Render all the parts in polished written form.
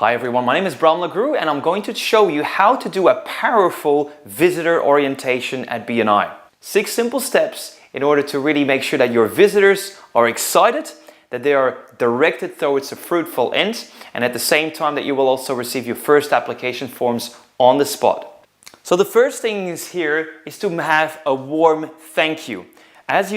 Hi everyone, my name is Bram Lagrou and I'm going to show you how to do a powerful visitor orientation at BNI. 6 simple steps in order to really make sure that your visitors are excited, that they are directed towards a fruitful end, and at the same time that you will also receive your first application forms on the spot. So the first thing is to have a warm thank you. As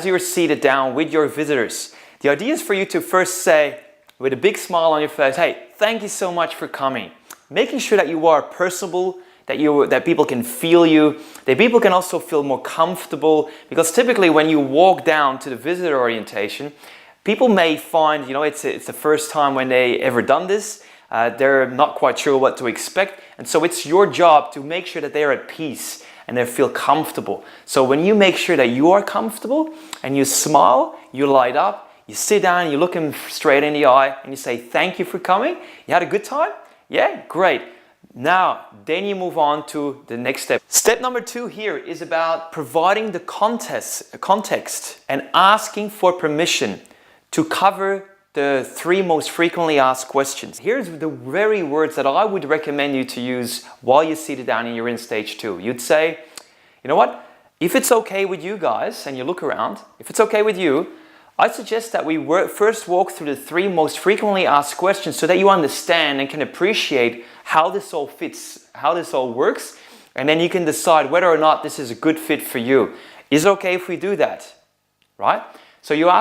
you're seated down with your visitors, the idea is for you to first say, with a big smile on your face, hey, thank you so much for coming. Making sure that you are personable, that people can feel you, that people can also feel more comfortable, because typically when you walk down to the visitor orientation, people may find, it's the first time when they ever done this, they're not quite sure what to expect, and so it's your job to make sure that they're at peace and they feel comfortable. So when you make sure that you are comfortable and you smile, you light up, you sit down, you look them straight in the eye and you say, thank you for coming. You had a good time? Yeah, great. Now, then you move on to the next step. Step number 2 here is about providing the context and asking for permission to cover the 3 most frequently asked questions. Here's the very words that I would recommend you to use while you're seated down and you're in stage 2. You'd say, you know what? If it's okay with you guys, and you look around, if it's okay with you, I suggest that we first walk through the 3 most frequently asked questions so that you understand and can appreciate how this all fits, how this all works, and then you can decide whether or not this is a good fit for you. Is it okay if we do that? Right? So you're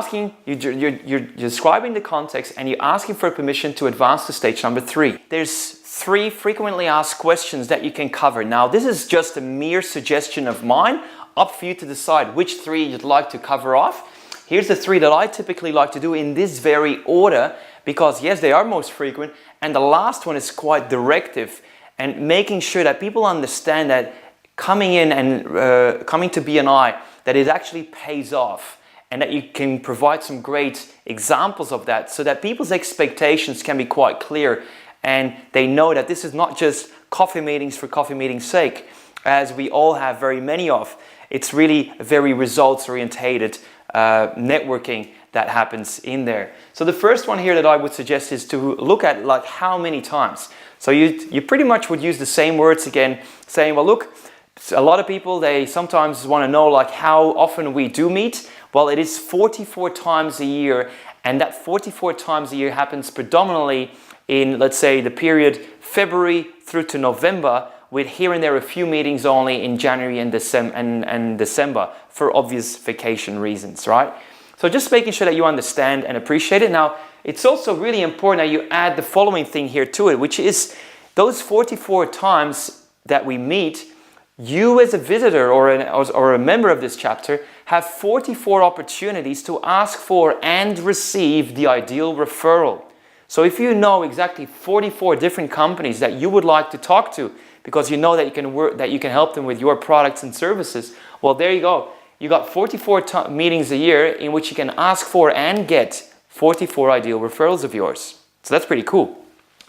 describing the context and you're asking for permission to advance to stage number 3. There's 3 frequently asked questions that you can cover. Now, this is just a mere suggestion of mine, up for you to decide which 3 you'd like to cover off. Here's the 3 that I typically like to do in this very order because yes, they are most frequent, and the last one is quite directive and making sure that people understand that coming in and coming to BNI, that it actually pays off and that you can provide some great examples of that so that people's expectations can be quite clear and they know that this is not just coffee meetings for coffee meetings' sake, as we all have very many of. It's really very results orientated networking that happens in there. So the first one here that I would suggest is to look at like how many times. So you pretty much would use the same words again, saying, well, look, a lot of people, they sometimes want to know like how often we do meet. Well, it is 44 times a year, and that 44 times a year happens predominantly in, let's say, the period February through to November, with here and there a few meetings only in January and December for obvious vacation reasons, right? So just making sure that you understand and appreciate it. Now, it's also really important that you add the following thing here to it, which is those 44 times that we meet, you as a visitor or a member of this chapter have 44 opportunities to ask for and receive the ideal referral. So if you know exactly 44 different companies that you would like to talk to, because you know that you can help them with your products and services, well, there you go. You got 44 meetings a year in which you can ask for and get 44 ideal referrals of yours. So that's pretty cool.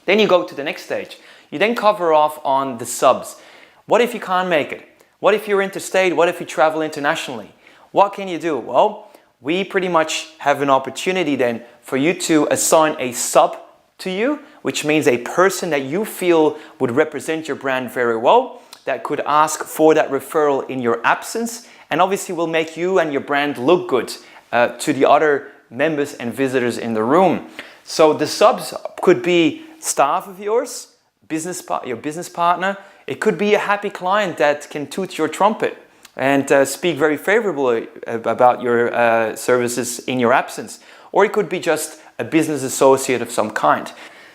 Then you go to the next stage. You then cover off on the subs. What if you can't make it? What if you're interstate? What if you travel internationally? What can you do? Well, we pretty much have an opportunity then for you to assign a sub to you, which means a person that you feel would represent your brand very well, that could ask for that referral in your absence, and obviously will make you and your brand look good to the other members and visitors in the room. So the subs could be staff of yours, your business partner. It could be a happy client that can toot your trumpet and speak very favorably about your services in your absence. Or it could be just a business associate of some kind.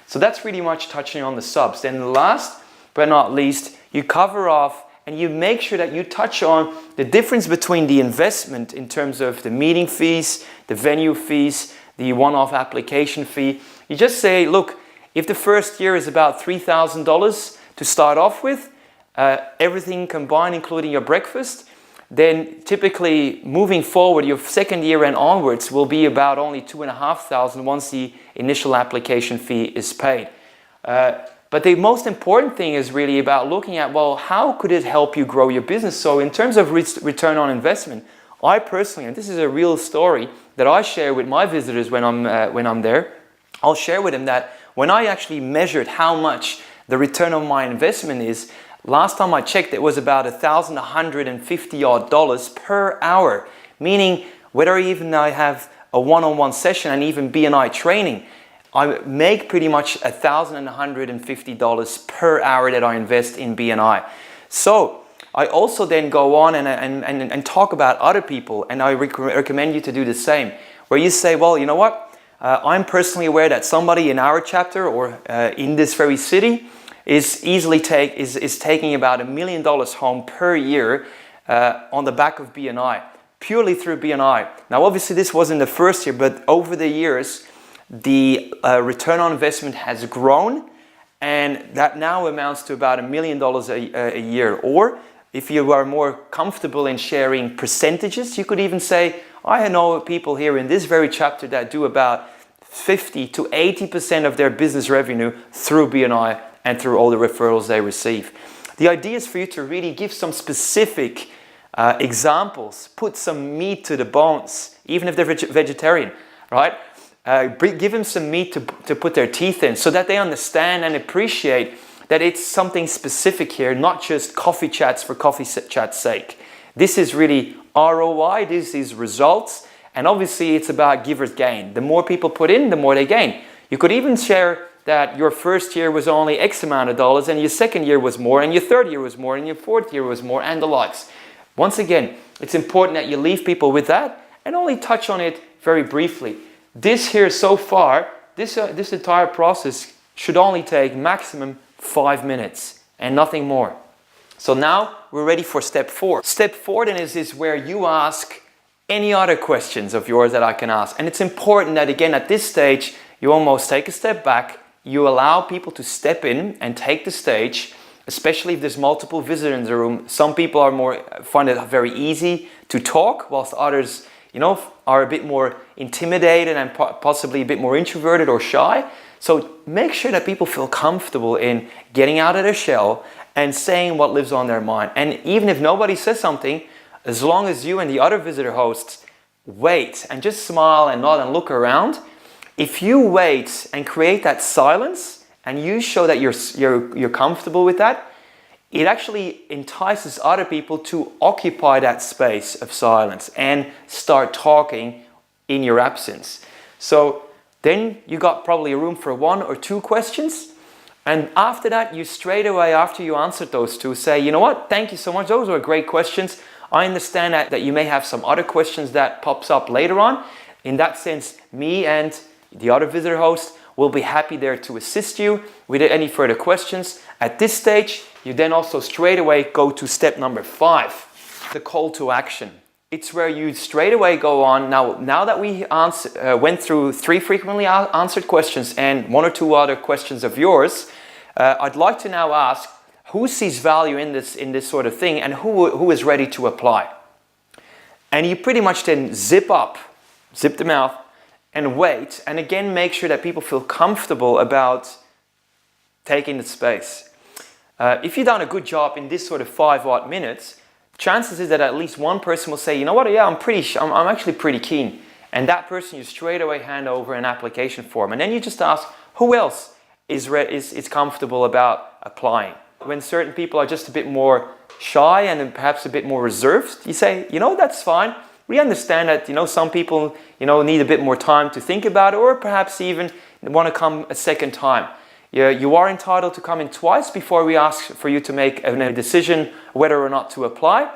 So that's pretty much touching on the subs. Then last but not least, you cover off and you make sure that you touch on the difference between the investment in terms of the meeting fees, the venue fees, the one-off application fee. You just say, look, if the first year is about $3,000 to start off with, everything combined, including your breakfast, then typically moving forward, your second year and onwards will be about only $2,500 once the initial application fee is paid. But the most important thing is really about looking at, well, how could it help you grow your business? So in terms of return on investment, I personally, and this is a real story that I share with my visitors when I'm there, I'll share with them that when I actually measured how much the return on my investment is, last time I checked, it was about $1,150 odd per hour. Meaning, whether even I have a one-on-one session and even BNI training, I make pretty much $1,150 per hour that I invest in BNI. So I also then go on and talk about other people, and I recommend you to do the same. Where you say, well, you know what? I'm personally aware that somebody in our chapter or in this very city is taking about $1 million home per year on the back of BNI, purely through BNI. Now, obviously, this wasn't the first year, but over the years, the return on investment has grown, and that now amounts to about $1 million a year. Or if you are more comfortable in sharing percentages, you could even say, I know people here in this very chapter that do about 50 to 80% of their business revenue through BNI and through all the referrals they receive. The idea is for you to really give some specific examples, put some meat to the bones, even if they're vegetarian, right? Give them some meat to put their teeth in so that they understand and appreciate that it's something specific here, not just coffee chats for coffee chat's sake. This is really ROI, this is results, and obviously it's about giver's gain. The more people put in, the more they gain. You could even share that your first year was only X amount of dollars, and your second year was more, and your third year was more, and your fourth year was more, and the likes. Once again, it's important that you leave people with that and only touch on it very briefly. This here so far, this entire process should only take maximum 5 minutes and nothing more. So now we're ready for step 4. Step 4 then is where you ask any other questions of yours that I can ask. And it's important that, again, at this stage, you almost take a step back, you allow people to step in and take the stage, especially if there's multiple visitors in the room. Some people find it very easy to talk, whilst others, are a bit more intimidated and possibly a bit more introverted or shy. So make sure that people feel comfortable in getting out of their shell and saying what lives on their mind. And even if nobody says something, as long as you and the other visitor hosts wait and just smile and nod and look around, if you wait and create that silence and you show that you're comfortable with that, it actually entices other people to occupy that space of silence and start talking in your absence. So then you got probably a room for 1 or 2 questions. And after that, you straight away, after you answered those 2, say, you know what, thank you so much. Those were great questions. I understand that you may have some other questions that pops up later on. In that sense, me and the other visitor host will be happy there to assist you with any further questions. At this stage, you then also straight away go to step number 5, the call to action. It's where you straight away go on. Now that we went through 3 frequently answered questions and 1 or 2 other questions of yours, I'd like to now ask, who sees value in this sort of thing, and who is ready to apply? And you pretty much then zip the mouth, and wait, and again make sure that people feel comfortable about taking the space. If you've done a good job in this sort of 5 odd minutes, chances is that at least one person will say, you know what, yeah, I'm actually pretty keen. And that person, you straight away hand over an application form. And then you just ask, who else is comfortable about applying? When certain people are just a bit more shy and perhaps a bit more reserved, you say, that's fine. We understand that, some people, need a bit more time to think about it, or perhaps even want to come a second time. You are entitled to come in twice before we ask for you to make a decision whether or not to apply.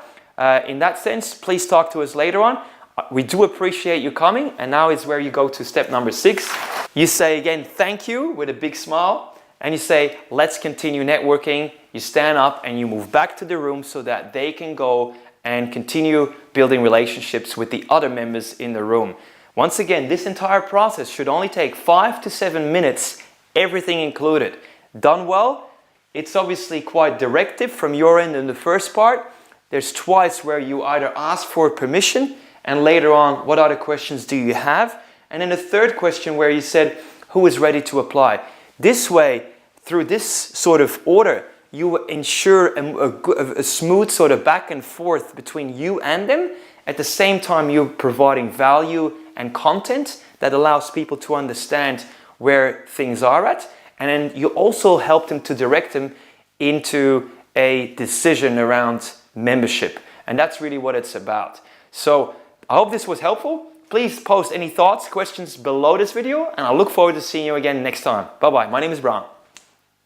In that sense, please talk to us later on. We do appreciate you coming, and now is where you go to step number 6. You say again, thank you, with a big smile, and you say, let's continue networking. You stand up and you move back to the room so that they can go and continue building relationships with the other members in the room. Once again, this entire process should only take 5 to 7 minutes, everything included. Done well, it's obviously quite directive from your end in the first part. There's twice where you either ask for permission, and later on, what other questions do you have? And then the third question where you said, who is ready to apply? This way, through this sort of order, you ensure a smooth sort of back and forth between you and them. At the same time, you're providing value and content that allows people to understand where things are at, and then you also help them to direct them into a decision around membership. And that's really what it's about. So I hope this was helpful. Please post any thoughts, questions below this video, and I look forward to seeing you again next time. Bye-bye. My name is Bram.